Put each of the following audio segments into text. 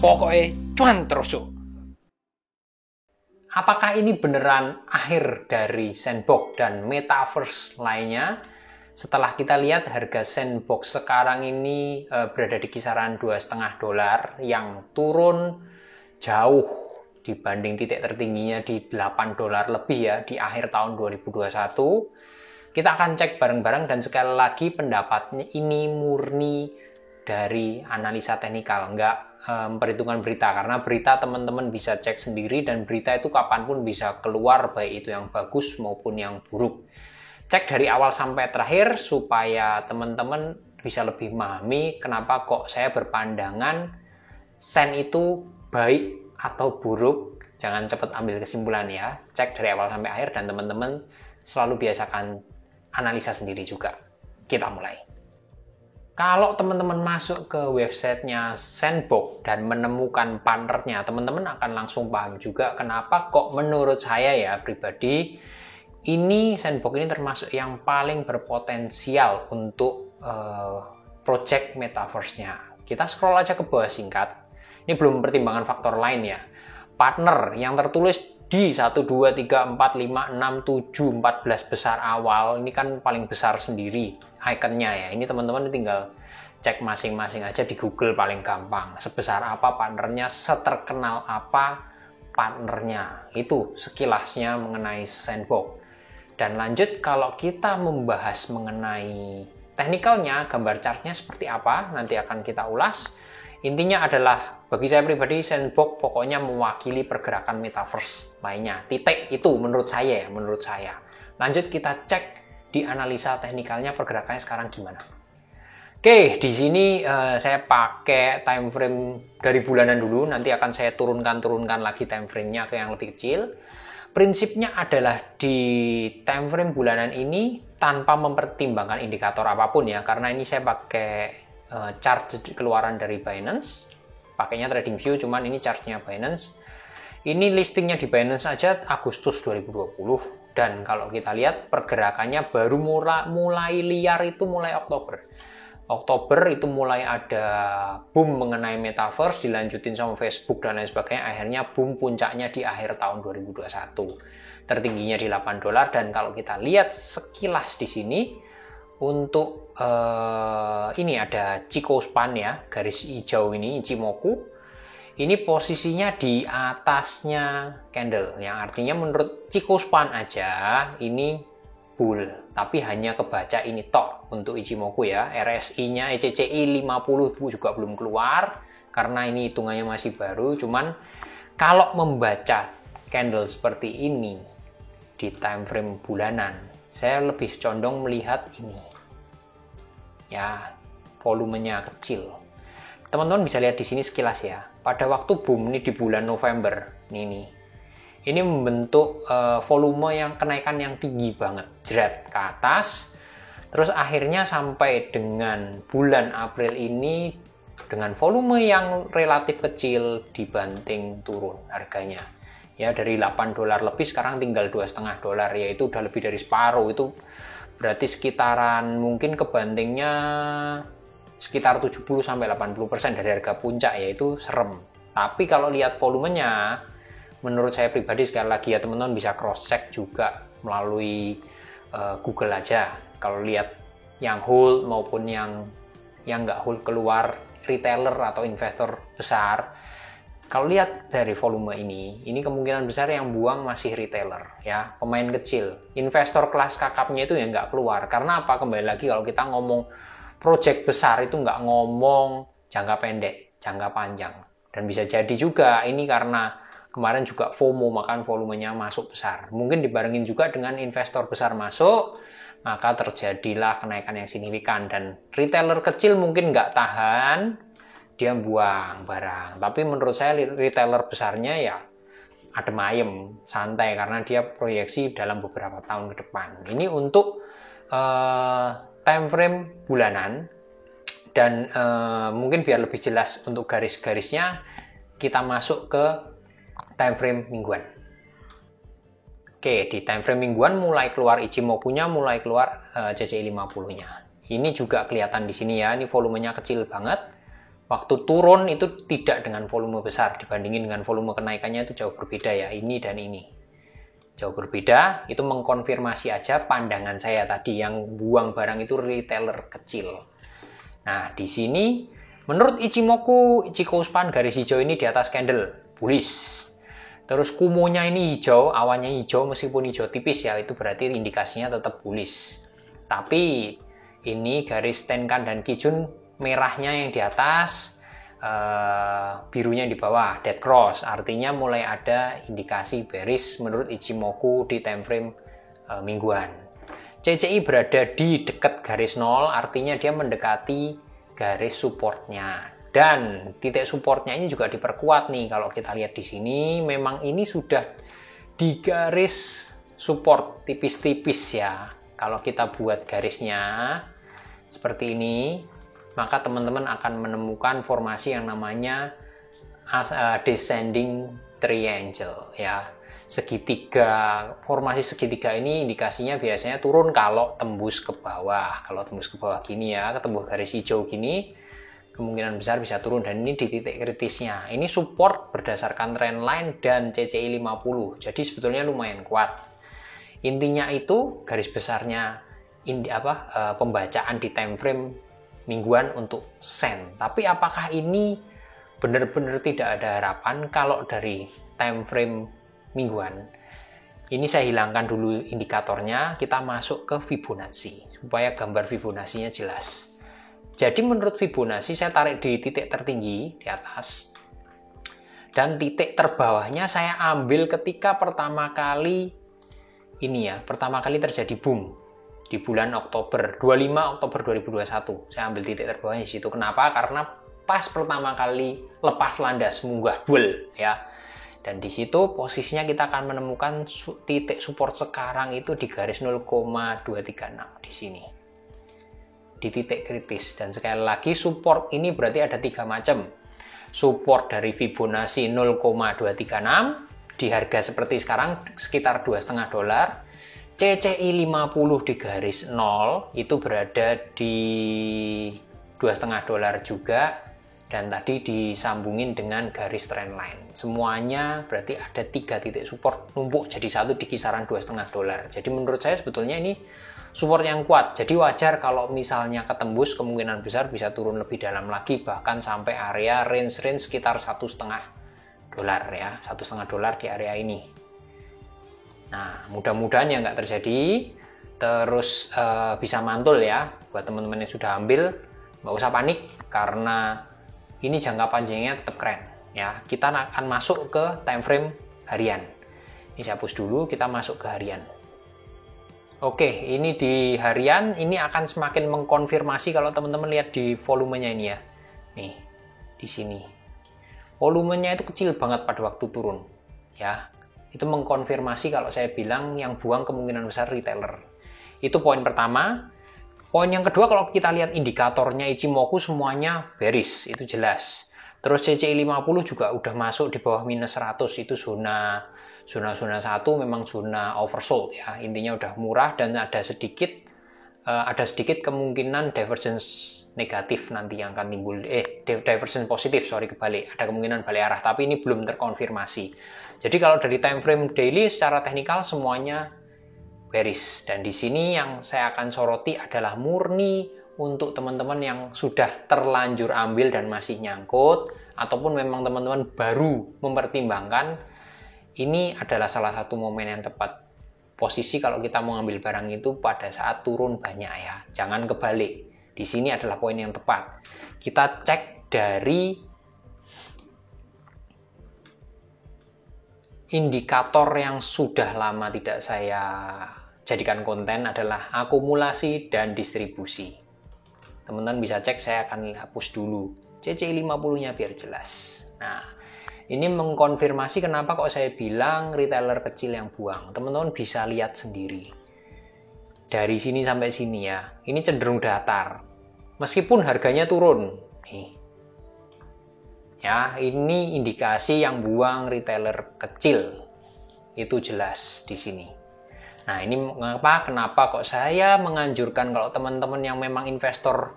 Pokoknya cuan terus yuk. Apakah ini beneran akhir dari Sandbox dan Metaverse lainnya? Setelah kita lihat harga Sandbox sekarang ini berada di kisaran $2,5 yang turun jauh dibanding titik tertingginya di $8 lebih ya di akhir tahun 2021. Kita akan cek bareng-bareng dan sekali lagi pendapatnya ini murni dari analisa teknikal, enggak perhitungan berita, karena berita teman-teman bisa cek sendiri dan berita itu kapanpun bisa keluar, baik itu yang bagus maupun yang buruk. Cek dari awal sampai terakhir supaya teman-teman bisa lebih memahami kenapa kok saya berpandangan sen itu baik atau buruk. Jangan cepat ambil kesimpulan ya, cek dari awal sampai akhir dan teman-teman selalu biasakan analisa sendiri juga. Kita mulai. Kalau teman-teman masuk ke websitenya Sandbox dan menemukan partnernya, teman-teman akan langsung paham juga kenapa kok menurut saya ya pribadi, ini Sandbox ini termasuk yang paling berpotensial untuk project Metaverse-nya. Kita scroll aja ke bawah singkat. Ini belum pertimbangan faktor lain ya. Partner yang tertulis di 1, 2, 3, 4, 5, 6, 7, 14 besar awal, ini kan paling besar sendiri ikonnya ya. Ini teman-teman tinggal cek masing-masing aja di Google paling gampang. Sebesar apa partnernya, seterkenal apa partnernya. Itu sekilasnya mengenai Sandbox. Dan lanjut kalau kita membahas mengenai teknikalnya, gambar chartnya seperti apa, nanti akan kita ulas. Intinya adalah bagi saya pribadi Sandbox pokoknya mewakili pergerakan Metaverse lainnya. Titik itu menurut saya ya, menurut saya. Lanjut kita cek di analisa teknikalnya pergerakannya sekarang gimana. Oke, di sini saya pakai time frame dari bulanan dulu, nanti akan saya turunkan lagi time frame-nya ke yang lebih kecil. Prinsipnya adalah di time frame bulanan ini tanpa mempertimbangkan indikator apapun ya, karena ini saya pakai chart keluaran dari Binance, pakainya TradingView, cuman ini chartnya Binance. Ini listingnya di Binance aja Agustus 2020, dan kalau kita lihat pergerakannya baru mulai liar itu mulai Oktober itu mulai ada boom mengenai Metaverse, dilanjutin sama Facebook dan lain sebagainya, akhirnya boom puncaknya di akhir tahun 2021, tertingginya di $8. Dan kalau kita lihat sekilas di sini, untuk ini ada Chikou Span ya, garis hijau ini Ichimoku. Ini posisinya di atasnya candle, yang artinya menurut Chikou Span aja ini bull, tapi hanya kebaca ini tok untuk Ichimoku ya. RSI-nya ECCI 50 juga belum keluar karena ini hitungannya masih baru. Cuman kalau membaca candle seperti ini di time frame bulanan, saya lebih condong melihat ini ya, volumenya kecil. Teman-teman bisa lihat di sini sekilas ya. Pada waktu boom ini di bulan November ini membentuk volume yang kenaikan yang tinggi banget, jerat ke atas. Terus akhirnya sampai dengan bulan April ini dengan volume yang relatif kecil dibanting turun harganya. Ya dari $8 lebih sekarang tinggal $2,5, yaitu udah lebih dari separuh. Itu berarti sekitaran mungkin kebantingnya sekitar 70-80% dari harga puncak, yaitu serem. Tapi kalau lihat volumenya, menurut saya pribadi sekali lagi ya teman-teman bisa cross check juga melalui Google aja. Kalau lihat yang hold maupun yang nggak hold keluar retailer atau investor besar, kalau lihat dari volume ini kemungkinan besar yang buang masih retailer ya, pemain kecil. Investor kelas kakapnya itu ya nggak keluar. Karena apa? Kembali lagi kalau kita ngomong project besar itu nggak ngomong jangka pendek, jangka panjang. Dan bisa jadi juga ini karena kemarin juga FOMO, makan volumenya masuk besar. Mungkin dibarengin juga dengan investor besar masuk, maka terjadilah kenaikan yang signifikan. Dan retailer kecil mungkin nggak tahan, dia buang barang. Tapi menurut saya retailer besarnya ya adem ayem, santai, karena dia proyeksi dalam beberapa tahun ke depan. Ini untuk time frame bulanan. Dan mungkin biar lebih jelas untuk garis-garisnya, kita masuk ke time frame mingguan. Oke, di time frame mingguan mulai keluar Ichimoku-nya, mulai keluar CCI 50-nya. Ini juga kelihatan di sini ya, ini volumenya kecil banget. Waktu turun itu tidak dengan volume besar dibandingin dengan volume kenaikannya, itu jauh berbeda ya, ini dan ini. Jauh berbeda, itu mengkonfirmasi aja pandangan saya tadi, yang buang barang itu retailer kecil. Nah, di sini menurut Ichimoku span garis hijau ini di atas candle, bullish. Terus Kumonya ini hijau, awannya hijau, meskipun hijau tipis ya, itu berarti indikasinya tetap bullish. Tapi ini garis Tenkan dan Kijun, merahnya yang di atas, birunya di bawah, dead cross, artinya mulai ada indikasi bearish menurut Ichimoku di time frame mingguan. CCI berada di dekat garis 0, artinya dia mendekati garis supportnya, dan titik supportnya ini juga diperkuat nih. Kalau kita lihat di sini, memang ini sudah di garis support tipis-tipis ya. Kalau kita buat garisnya seperti ini, maka teman-teman akan menemukan formasi yang namanya descending triangle ya. Segitiga, formasi segitiga ini indikasinya biasanya turun kalau tembus ke bawah. Kalau tembus ke bawah gini ya, ketemu garis hijau gini, kemungkinan besar bisa turun, dan ini di titik kritisnya. Ini support berdasarkan trendline dan CCI 50. Jadi sebetulnya lumayan kuat. Intinya itu garis besarnya pembacaan di time frame mingguan untuk sen. Tapi apakah ini benar-benar tidak ada harapan kalau dari time frame mingguan? Ini saya hilangkan dulu indikatornya, kita masuk ke Fibonacci supaya gambar Fibonacci-nya jelas. Jadi menurut Fibonacci saya tarik di titik tertinggi di atas, dan titik terbawahnya saya ambil ketika pertama kali terjadi boom di bulan Oktober, 25 Oktober 2021. Saya ambil titik terbawahnya di situ. Kenapa? Karena pas pertama kali lepas landas munggah duel ya. Dan di situ posisinya kita akan menemukan titik support sekarang itu di garis 0,236 di sini. Di titik kritis. Dan sekali lagi support ini berarti ada 3 macam. Support dari Fibonacci 0,236 di harga seperti sekarang sekitar $2,5. CCI 50 di garis 0 itu berada di $2,5 juga, dan tadi disambungin dengan garis trendline. Semuanya berarti ada 3 titik support numpuk jadi satu di kisaran $2,5. Jadi menurut saya sebetulnya ini support yang kuat. Jadi wajar kalau misalnya ketembus, kemungkinan besar bisa turun lebih dalam lagi, bahkan sampai area range sekitar $1,5 ya, $1,5 di area ini. Nah, mudah-mudahan ya nggak terjadi, terus bisa mantul ya. Buat teman-teman yang sudah ambil, nggak usah panik, karena ini jangka panjangnya tetap keren ya. Kita akan masuk ke time frame harian. Ini saya hapus dulu, kita masuk ke harian. Oke, ini di harian, ini akan semakin mengkonfirmasi kalau teman-teman lihat di volumenya ini ya. Nih, di sini. Volumenya itu kecil banget pada waktu turun ya. Itu mengkonfirmasi kalau saya bilang yang buang kemungkinan besar retailer. Itu poin pertama. Poin yang kedua, kalau kita lihat indikatornya Ichimoku semuanya bearish, itu jelas. Terus CCI 50 juga udah masuk di bawah -100, itu zona 1 memang zona oversold ya. Intinya udah murah, dan ada sedikit kemungkinan divergence negatif nanti yang akan timbul, divergence positif, kebalik. Ada kemungkinan balik arah, tapi ini belum terkonfirmasi. Jadi kalau dari time frame daily secara teknikal semuanya bearish, dan di sini yang saya akan soroti adalah murni untuk teman-teman yang sudah terlanjur ambil dan masih nyangkut, ataupun memang teman-teman baru mempertimbangkan. Ini adalah salah satu momen yang tepat. Posisi kalau kita mau ambil barang itu pada saat turun banyak ya, jangan kebalik. Di sini adalah poin yang tepat. Kita cek dari indikator yang sudah lama tidak saya jadikan konten, adalah akumulasi dan distribusi. Teman-teman bisa cek, saya akan hapus dulu CCI 50-nya biar jelas. Nah, ini mengkonfirmasi kenapa kok saya bilang retailer kecil yang buang. Teman-teman bisa lihat sendiri. Dari sini sampai sini ya, ini cenderung datar. Meskipun harganya turun. Nih. Ya, ini indikasi yang buang retailer kecil. Itu jelas di sini. Nah, ini kenapa kok saya menganjurkan kalau teman-teman yang memang investor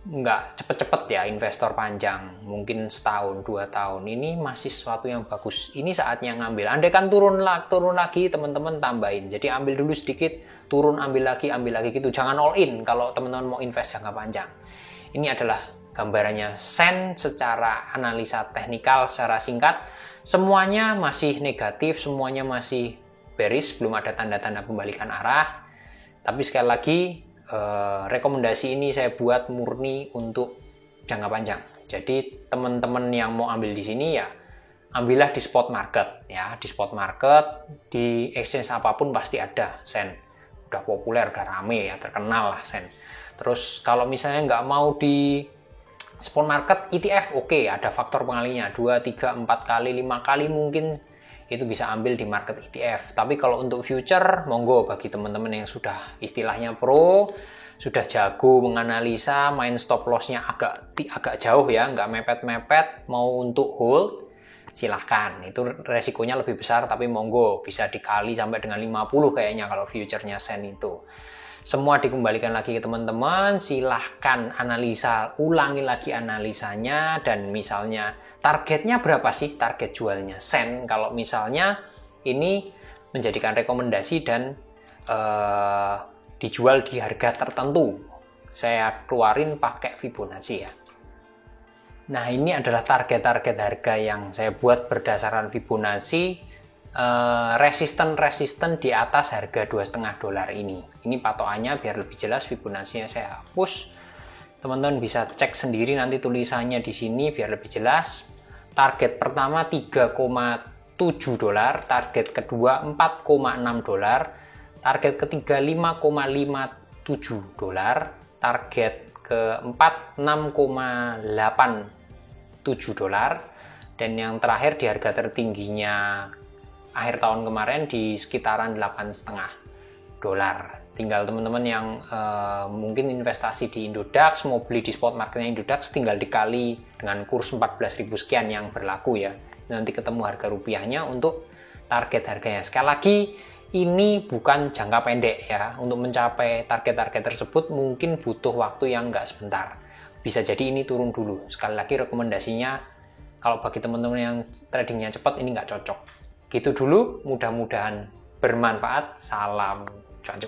nggak cepet-cepet ya investor panjang, mungkin setahun 2 tahun, ini masih sesuatu yang bagus. Ini saatnya ngambil. Andai kan turun lagi, teman-teman tambahin. Jadi ambil dulu sedikit, turun ambil lagi gitu. Jangan all in kalau teman-teman mau invest jangka panjang. Ini adalah gambarannya Sen secara analisa teknikal, secara singkat. Semuanya masih negatif, semuanya masih bearish, belum ada tanda-tanda pembalikan arah. Tapi sekali lagi, rekomendasi ini saya buat murni untuk jangka panjang. Jadi teman-teman yang mau ambil di sini ya ambillah di spot market ya, di spot market, di exchange apapun pasti ada Sen. Udah populer, udah rame ya, terkenal lah Sen. Terus kalau misalnya nggak mau di spot market, ETF oke, ada faktor pengalinya 2, 3, 4 kali, 5 kali mungkin itu bisa ambil di market ETF. Tapi kalau untuk future, monggo bagi teman-teman yang sudah istilahnya pro, sudah jago menganalisa, main stop loss-nya agak jauh ya, nggak mepet-mepet, mau untuk hold, silahkan. Itu resikonya lebih besar, tapi monggo bisa dikali sampai dengan 50 kayaknya kalau future-nya Sen itu. Semua dikembalikan lagi ke teman-teman, silahkan analisa, ulangi lagi analisanya, dan misalnya targetnya berapa sih target jualnya Sen, kalau misalnya ini menjadikan rekomendasi dan dijual di harga tertentu, saya keluarin pakai Fibonacci ya. Nah, ini adalah target-target harga yang saya buat berdasarkan Fibonacci, resisten di atas harga $2,5 ini. Ini patokannya biar lebih jelas, Fibonacci-nya saya hapus. Teman-teman bisa cek sendiri nanti tulisannya di sini biar lebih jelas. Target pertama $3,7, target kedua $4,6, target ketiga $5,57, target keempat $6,87, dan yang terakhir di harga tertingginya akhir tahun kemarin di sekitaran $8,5. Tinggal teman-teman yang mungkin investasi di Indodax, mau beli di spot marketnya Indodax, tinggal dikali dengan kurs 14.000 sekian yang berlaku ya. Nanti ketemu harga rupiahnya untuk target harganya. Sekali lagi, ini bukan jangka pendek ya. Untuk mencapai target-target tersebut mungkin butuh waktu yang nggak sebentar. Bisa jadi ini turun dulu. Sekali lagi rekomendasinya, kalau bagi teman-teman yang tradingnya cepat, ini nggak cocok. Gitu dulu, mudah-mudahan bermanfaat. Salam cuan.